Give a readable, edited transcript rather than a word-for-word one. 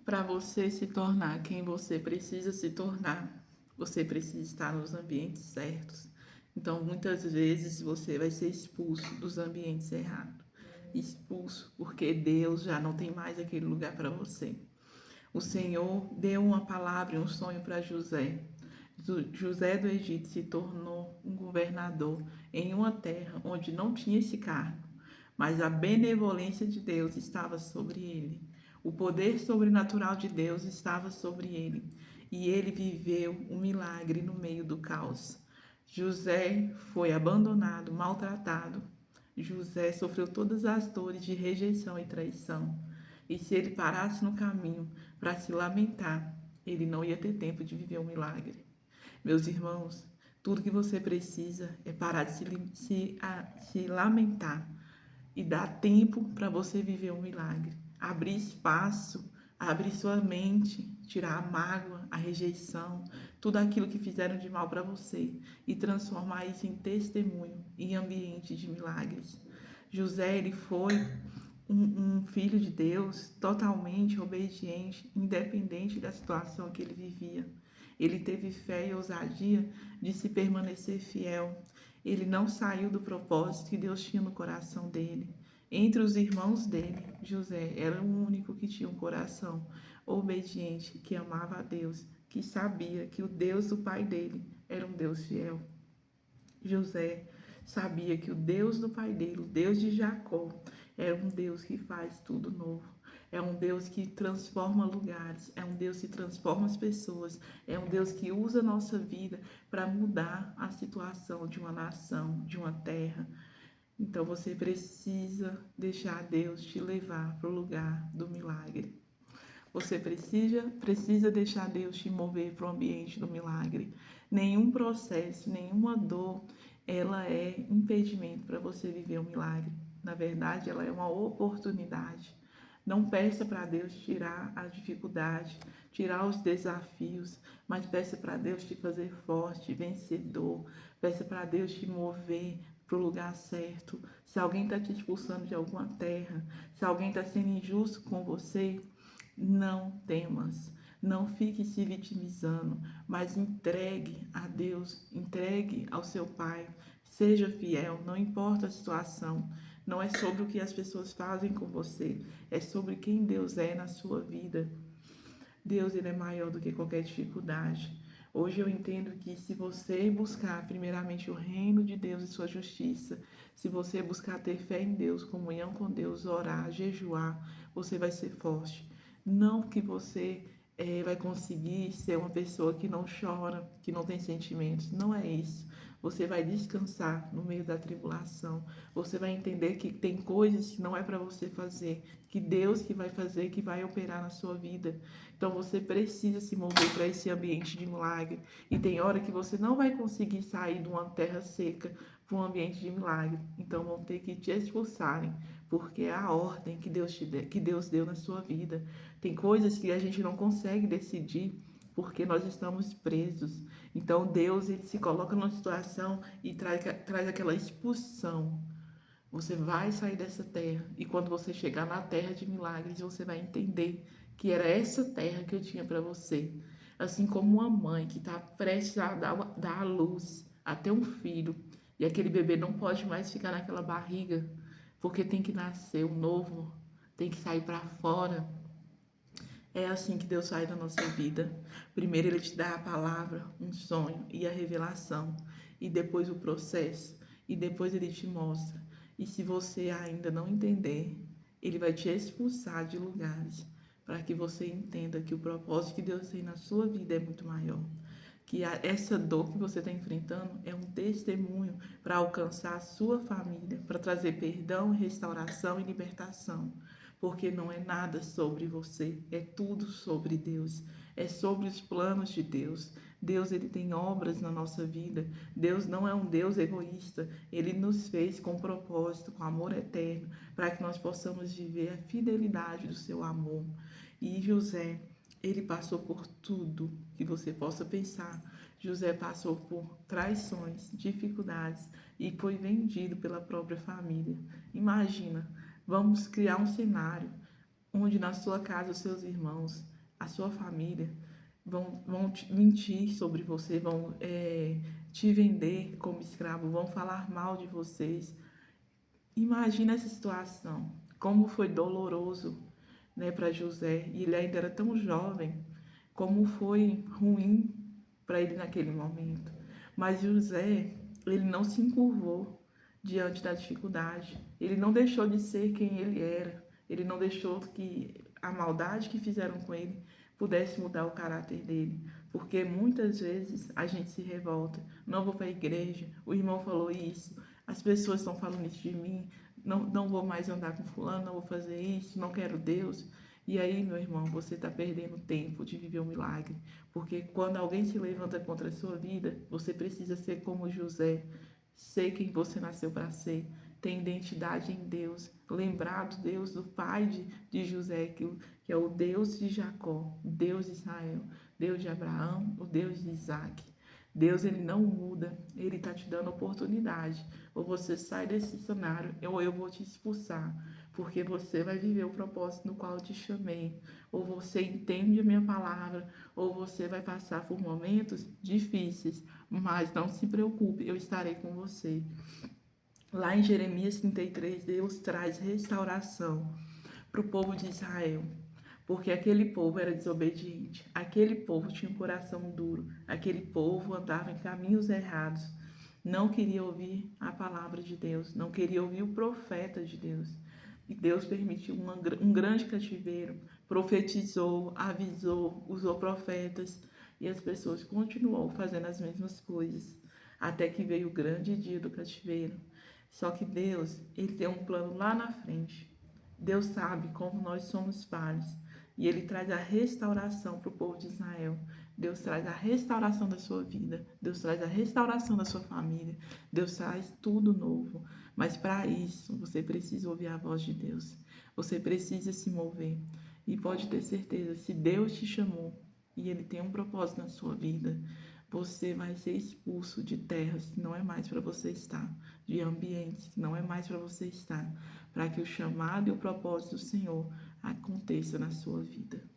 Para você se tornar quem você precisa se tornar, você precisa estar nos ambientes certos. Então, muitas vezes você vai ser expulso dos ambientes errados. Expulso porque Deus já não tem mais aquele lugar para você. O Senhor deu uma palavra e um sonho para José. José do Egito se tornou um governador em uma terra onde não tinha esse cargo, mas a benevolência de Deus estava sobre ele. O poder sobrenatural de Deus estava sobre ele, e ele viveu um milagre no meio do caos. José foi abandonado, maltratado. José sofreu todas as dores de rejeição e traição. E se ele parasse no caminho para se lamentar, ele não ia ter tempo de viver um milagre. Meus irmãos, tudo que você precisa é parar de se lamentar e dar tempo para você viver um milagre. Abrir espaço, abrir sua mente, tirar a mágoa, a rejeição, tudo aquilo que fizeram de mal para você e transformar isso em testemunho, em ambiente de milagres. José, ele foi um filho de Deus totalmente obediente, independente da situação que ele vivia. Ele teve fé e ousadia de se permanecer fiel. Ele não saiu do propósito que Deus tinha no coração dele. Entre os irmãos dele, José era o único que tinha um coração obediente, que amava a Deus, que sabia que o Deus do pai dele era um Deus fiel. José sabia que o Deus do pai dele, o Deus de Jacó, é um Deus que faz tudo novo. É um Deus que transforma lugares, é um Deus que transforma as pessoas, é um Deus que usa a nossa vida para mudar a situação de uma nação, de uma terra. Então você precisa deixar Deus te levar para o lugar do milagre. Você precisa deixar Deus te mover para o ambiente do milagre. Nenhum processo, nenhuma dor, ela é impedimento para você viver um milagre. Na verdade, ela é uma oportunidade. Não peça para Deus tirar a dificuldade, tirar os desafios, mas peça para Deus te fazer forte, vencedor. Peça para Deus te mover para o lugar certo. Se alguém está te expulsando de alguma terra, se alguém está sendo injusto com você, não temas, não fique se vitimizando, mas entregue a Deus, entregue ao seu Pai. Seja fiel, não importa a situação. Não é sobre o que as pessoas fazem com você, é sobre quem Deus é na sua vida. Deus, ele é maior do que qualquer dificuldade. Hoje eu entendo que se você buscar primeiramente o reino de Deus e sua justiça, se você buscar ter fé em Deus, comunhão com Deus, orar, jejuar, você vai ser forte. Não que você vai conseguir ser uma pessoa que não chora, que não tem sentimentos. Não é isso. Você vai descansar no meio da tribulação. Você vai entender que tem coisas que não é para você fazer, que Deus que vai fazer, que vai operar na sua vida. Então você precisa se mover para esse ambiente de milagre. E tem hora que você não vai conseguir sair de uma terra seca para um ambiente de milagre. Então vão ter que te expulsarem, porque é a ordem que que Deus deu na sua vida. Tem coisas que a gente não consegue decidir porque nós estamos presos. Então Deus, ele se coloca numa situação e traz aquela expulsão. Você vai sair dessa terra e quando você chegar na terra de milagres, você vai entender que era essa terra que eu tinha para você. Assim como uma mãe que está prestes a dar à luz até um filho e aquele bebê não pode mais ficar naquela barriga porque tem que nascer um novo, tem que sair para fora. É assim que Deus faz na nossa vida. Primeiro Ele te dá a palavra, um sonho e a revelação, e depois o processo, e depois Ele te mostra. E se você ainda não entender, Ele vai te expulsar de lugares para que você entenda que o propósito que Deus tem na sua vida é muito maior. Que essa dor que você está enfrentando é um testemunho para alcançar a sua família, para trazer perdão, restauração e libertação. Porque não é nada sobre você, é tudo sobre Deus, é sobre os planos de Deus. Deus, ele tem obras na nossa vida. Deus não é um Deus egoísta. Ele nos fez com propósito, com amor eterno, para que nós possamos viver a fidelidade do seu amor. E José, ele passou por tudo que você possa pensar. José passou por traições, dificuldades e foi vendido pela própria família. Imagina, vamos criar um cenário onde na sua casa os seus irmãos a sua família, vão mentir sobre você, vão te vender como escravo, vão falar mal de vocês. Imagina essa situação, como foi doloroso, né, para José, e ele ainda era tão jovem, como foi ruim para ele naquele momento. Mas José, ele não se encurvou diante da dificuldade, ele não deixou de ser quem ele era, ele não deixou que a maldade que fizeram com ele pudesse mudar o caráter dele, porque muitas vezes a gente se revolta, não vou para a igreja, o irmão falou isso, as pessoas estão falando isso de mim, não vou mais andar com fulano, não vou fazer isso, não quero Deus. E aí, meu irmão, você está perdendo tempo de viver um milagre, porque quando alguém se levanta contra a sua vida, você precisa ser como José, ser quem você nasceu para ser, ter identidade em Deus, lembrar do Deus, do pai de José, que é o Deus de Jacó, Deus de Israel, Deus de Abraão, o Deus de Isaac. Deus, ele não muda, ele está te dando oportunidade. Ou você sai desse cenário, ou eu vou te expulsar, porque você vai viver o propósito no qual eu te chamei. Ou você entende a minha palavra, ou você vai passar por momentos difíceis, mas não se preocupe, eu estarei com você. Lá em Jeremias 33, Deus traz restauração para o povo de Israel, porque aquele povo era desobediente, aquele povo tinha um coração duro, aquele povo andava em caminhos errados, não queria ouvir a palavra de Deus, não queria ouvir o profeta de Deus. E Deus permitiu um grande cativeiro, profetizou, avisou, usou profetas, e as pessoas continuam fazendo as mesmas coisas, até que veio o grande dia do cativeiro. Só que Deus, ele tem um plano lá na frente. Deus sabe como nós somos falhos e ele traz a restauração para o povo de Israel. Deus traz a restauração da sua vida. Deus traz a restauração da sua família. Deus traz tudo novo. Mas para isso, você precisa ouvir a voz de Deus. Você precisa se mover. E pode ter certeza, se Deus te chamou e ele tem um propósito na sua vida, você vai ser expulso de terras que não é mais para você estar, de ambientes que não é mais para você estar, para que o chamado e o propósito do Senhor aconteça na sua vida.